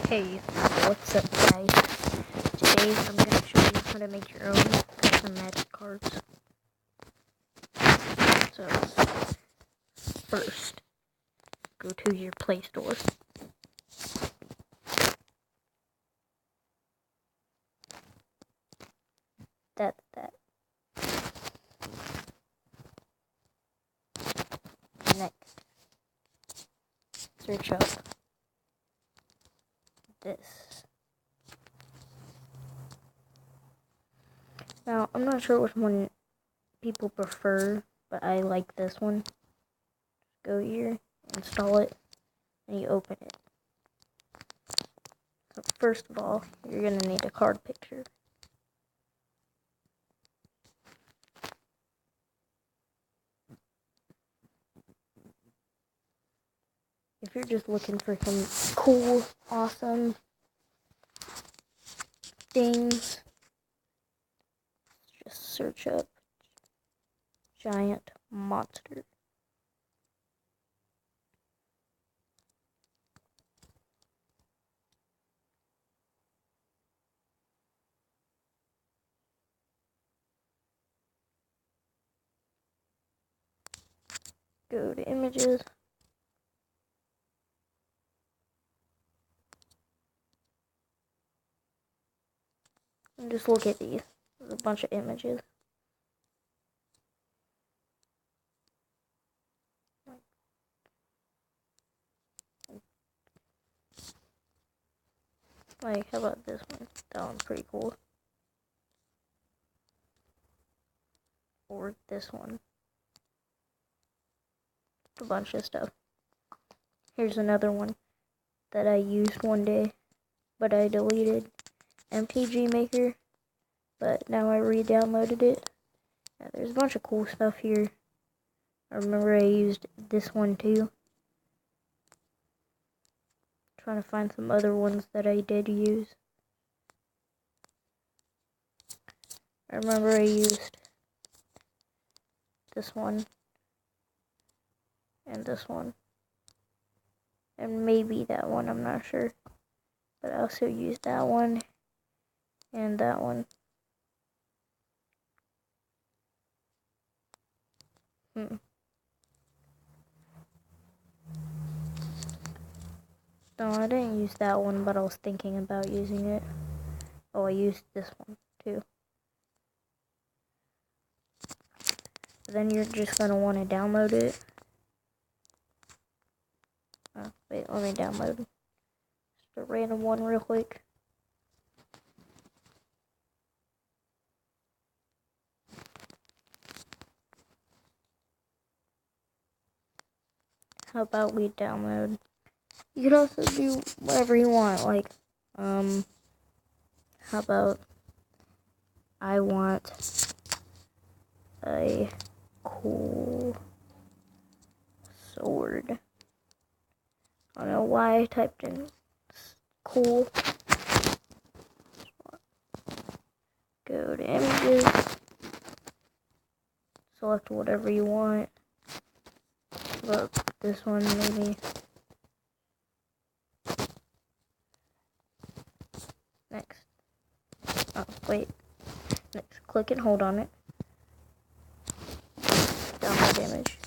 Hey, what's up guys? Today I'm going to show you how to make your own custom magic cards. So, first, go to your Play Store. That's that. Next, search up this. Now, I'm not sure which one people prefer, but I like this one. Go here, install it, and you open it. So first of all, you're going to need a card picture. If you're just looking for some cool, awesome things, just search up Giant Monster. Go to images. And just look at these. There's a bunch of images. Like, how about this one? That one's pretty cool. Or this one. A bunch of stuff. Here's another one that I used one day, but I deleted. MTG Maker, but now I re-downloaded it. Yeah, there's a bunch of cool stuff here. I remember I used this one too. Trying to find some other ones that I did use. I remember I used this one and this one and maybe that one, I'm not sure, but I also used that one and that one. No, I didn't use that one, but I was thinking about using it. Oh, I used this one too. Then you're just gonna want to download it. Wait, let me download just a random one real quick. How about we download? You can also do whatever you want, like, how about I want a cool sword. I don't know why I typed in cool. Go to images, select whatever you want. Look, this one maybe. Next. Oh, wait. Next, click and hold on it. Download image.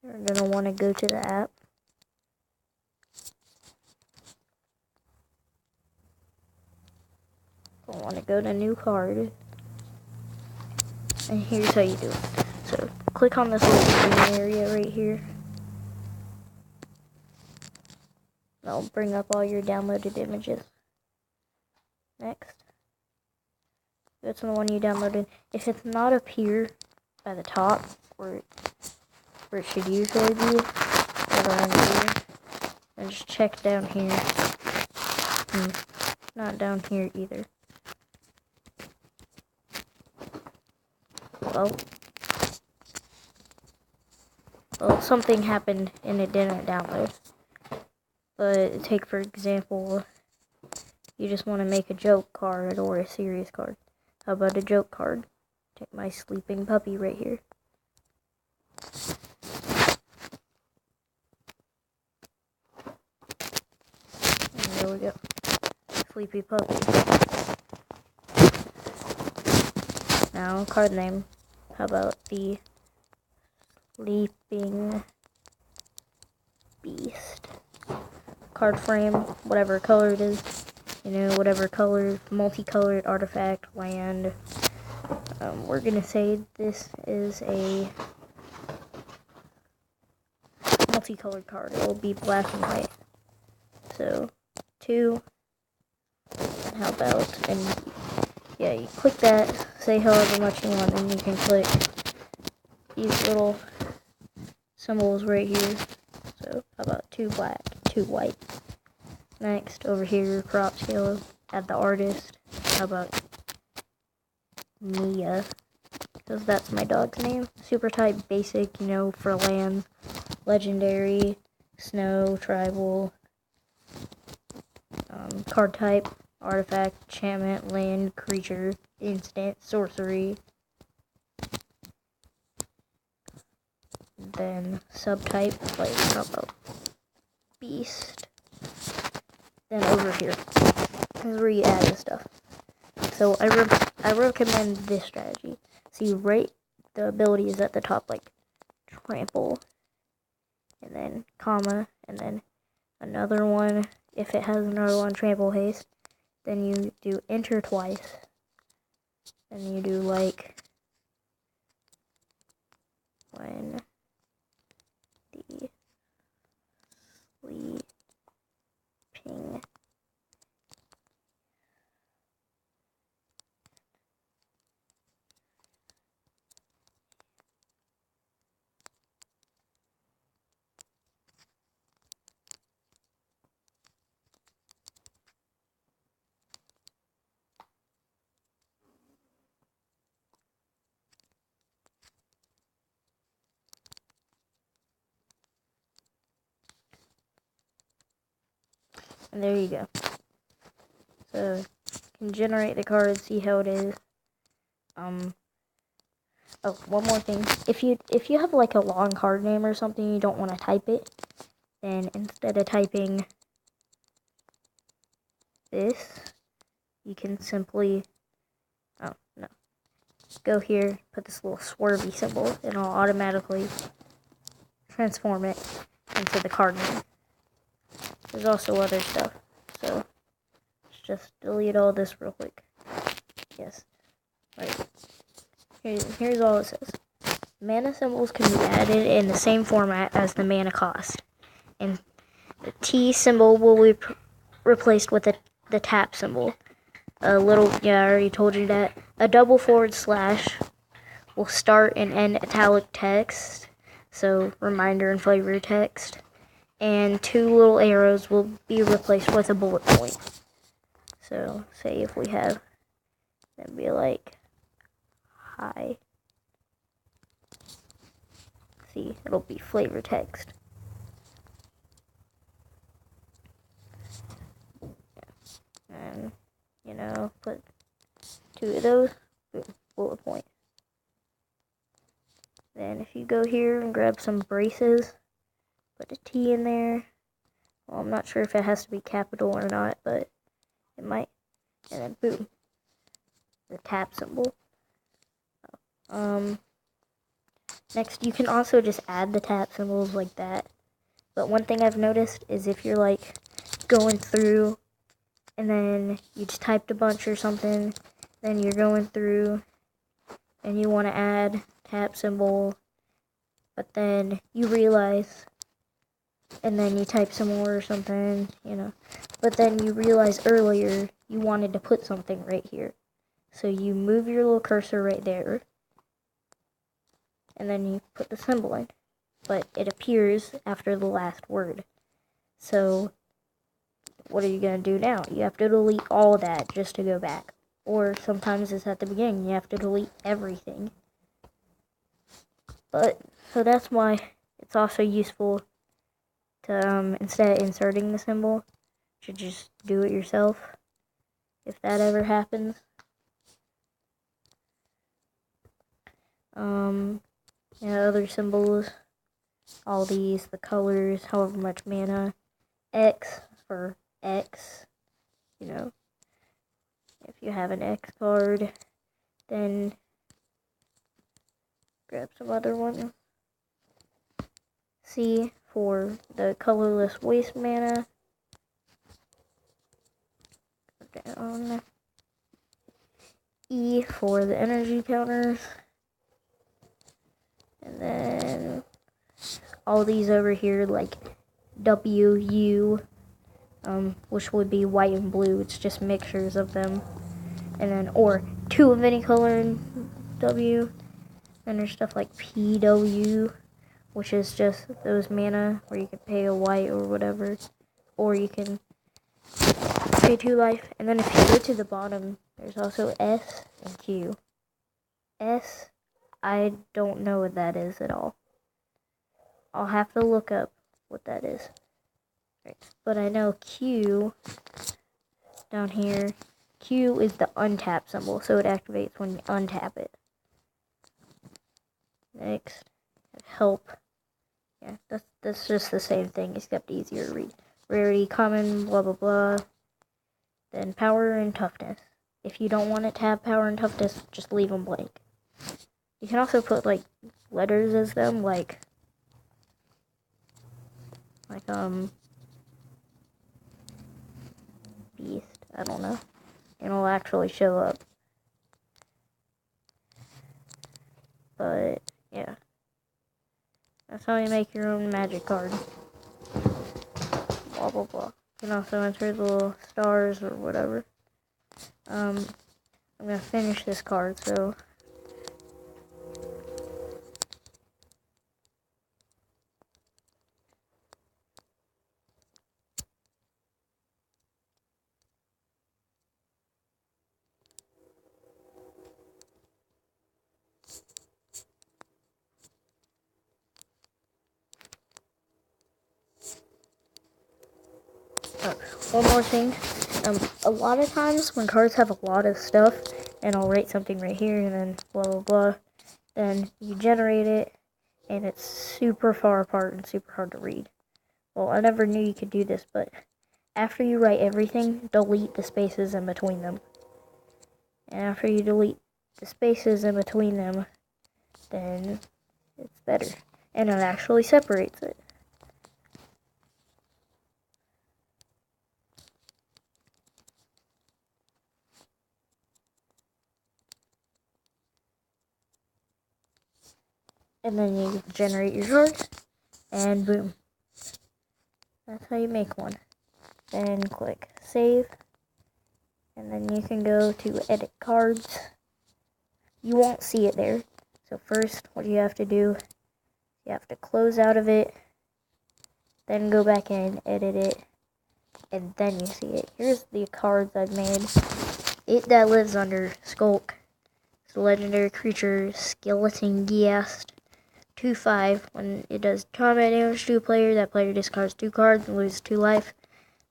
You're gonna want to go to the app. I want to go to new card. And here's how you do it. So, click on this little green area right here. That'll bring up all your downloaded images. Next. Go to the one you downloaded. If it's not up here by the top, where it should usually be, right around here, and just check down here. Not down here either. Well, something happened and it didn't download. But take, for example, you just want to make a joke card or a serious card. How about a joke card? Take my sleeping puppy right here. we go. Sleepy Puppy. Now, card name. How about the Sleeping Beast? Card frame, whatever color it is. You know, whatever color, multicolored artifact, land. We're gonna say this is a multicolored card. It will be black and white. So, 2. And how about, and yeah, you click that, say however much you want, and you can click these little symbols right here. So, how about 2 black, 2 white. Next, over here, crop scale, add the artist. How about Mia? Because that's my dog's name. Super type, basic, you know, for lands. Legendary, snow, tribal. Card type, artifact, enchantment, land, creature, instant, sorcery. Then subtype, like, how about beast. Then over here, this is where you add the stuff. So I recommend this strategy. So you rate the abilities at the top, like trample, and then comma, and then another one. If it has another one, trample haste, then you do enter twice. Then you do like when the sleeping and there you go. So you can generate the card, see how it is. Oh, one more thing. If you have like a long card name or something, you don't want to type it, then instead of typing this, you can simply, oh no, go here, put this little swervy symbol, and it'll automatically transform it into the card name. There's also other stuff, so let's just delete all this real quick. Yes, right. Here's all it says. Mana symbols can be added in the same format as the mana cost, and the T symbol will be replaced with the tap symbol. I already told you that. A double / will start and end italic text, so reminder and flavor text. And 2 little arrows will be replaced with a bullet point. So, say if we have, that'd be like, hi. See, it'll be flavor text. And, you know, put 2 of those, boom, bullet point. Then if you go here and grab some braces, put a T in there. Well, I'm not sure if it has to be capital or not, but it might. And then boom, the tap symbol. Next, you can also just add the tap symbols like that. But one thing I've noticed is if you're like going through and then you just typed a bunch or something, then you're going through and you want to add tap symbol, but then you realize, and then you type some more or something, you know, but then you realize earlier you wanted to put something right here. So you move your little cursor right there, and then you put the symbol in, but it appears after the last word. So what are you going to do now? You have to delete all that just to go back. Or sometimes it's at the beginning, you have to delete everything. But, so that's why it's also useful to, instead of inserting the symbol, to just do it yourself, if that ever happens. Other symbols, all these, the colors, however much mana. X for X, you know, if you have an X card, then grab some other ones. C for the colorless waste mana. Go down. E for the energy counters. And then all these over here, like W, U, which would be white and blue. It's just mixtures of them. And then, or 2 of any color in W. And there's stuff like PW, which is just those mana where you can pay a white or whatever. Or you can pay 2 life. And then if you go to the bottom, there's also S and Q. S, I don't know what that is at all. I'll have to look up what that is. Right. But I know Q, down here, Q is the untap symbol, so it activates when you untap it. Next, help. Yeah, that's just the same thing, except easier to read. Rarity, common, blah blah blah. Then power and toughness. If you don't want it to have power and toughness, just leave them blank. You can also put like letters as them, like beast. I don't know. And it'll actually show up. But yeah, that's how you make your own magic card. Blah blah blah. You can also enter the little stars or whatever. I'm gonna finish this card, so one more thing. A lot of times when cards have a lot of stuff, and I'll write something right here and then blah blah blah, then you generate it, and it's super far apart and super hard to read. Well, I never knew you could do this, but after you write everything, delete the spaces in between them. And after you delete the spaces in between them, then it's better. And it actually separates it. And then you generate your cards, and boom. That's how you make one. Then click save, and then you can go to edit cards. You won't see it there. So first, what you have to do, you have to close out of it, then go back in, edit it, and then you see it. Here's the cards I've made. It that lives under Skulk. It's a legendary creature, Skeleton Ghast. 2/5. When it does combat damage to a player, that player discards 2 cards and loses 2 life.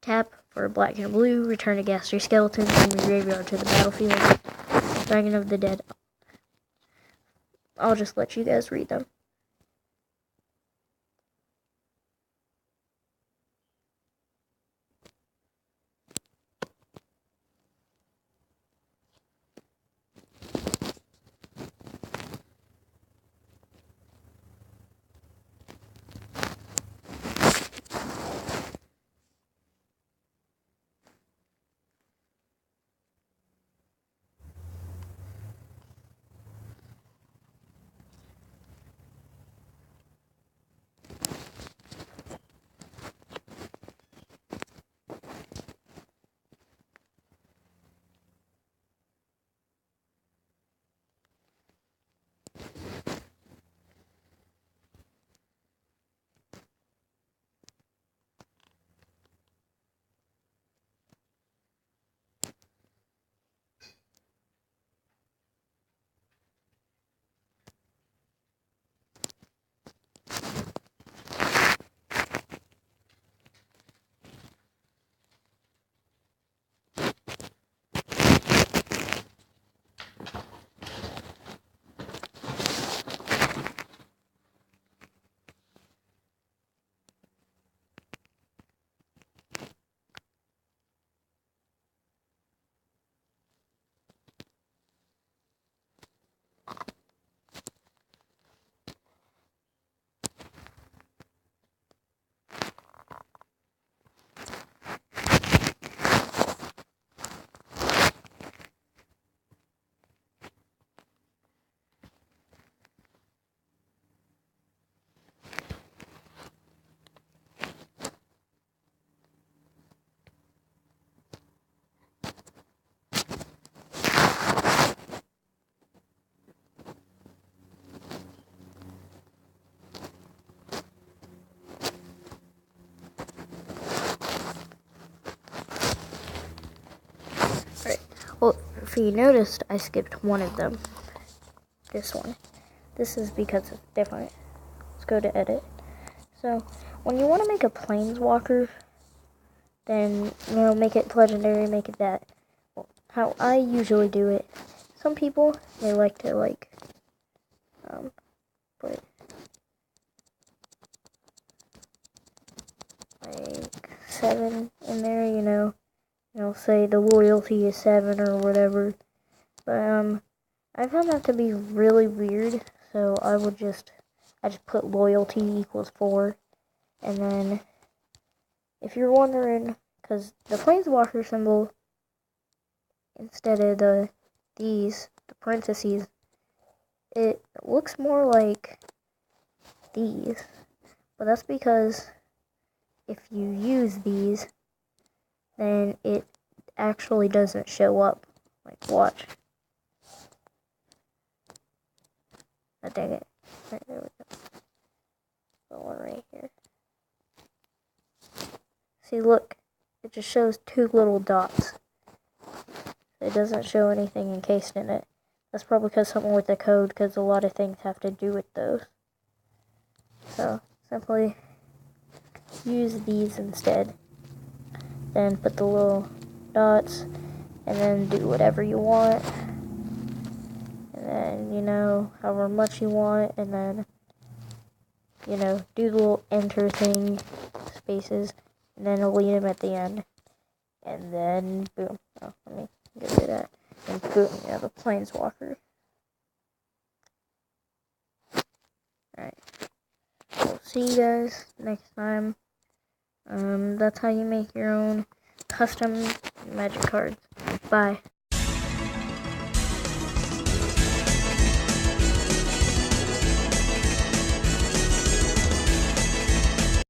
Tap for a black and a blue. Return a Ghastly skeleton from your graveyard to the battlefield. Dragon of the Dead. I'll just let you guys read them. if you noticed, I skipped one of them. This one. This is because it's different. Let's go to edit. So, when you want to make a planeswalker, then, make it legendary, make it that. Well, how I usually do it. Some people, they like to, put, like, 7 in there, say the loyalty is 7 or whatever. But, I found that to be really weird, so I just put loyalty equals 4, and then, if you're wondering, because the planeswalker symbol, instead of the parentheses, it looks more like these, but that's because if you use these, then it actually doesn't show up. Like, watch. Oh, dang it. Right, there we go. The one right here. See, look. It just shows 2 little dots. It doesn't show anything encased in it. That's probably because something with the code, because a lot of things have to do with those. So, simply use these instead. Then put the little dots, and then do whatever you want. And then, however much you want, and then, do the little enter thing, spaces, and then delete them at the end. And then, boom. Oh, let me get rid of that. And boom, you have a planeswalker. Alright. We'll see you guys next time. That's how you make your own custom magic cards. Bye.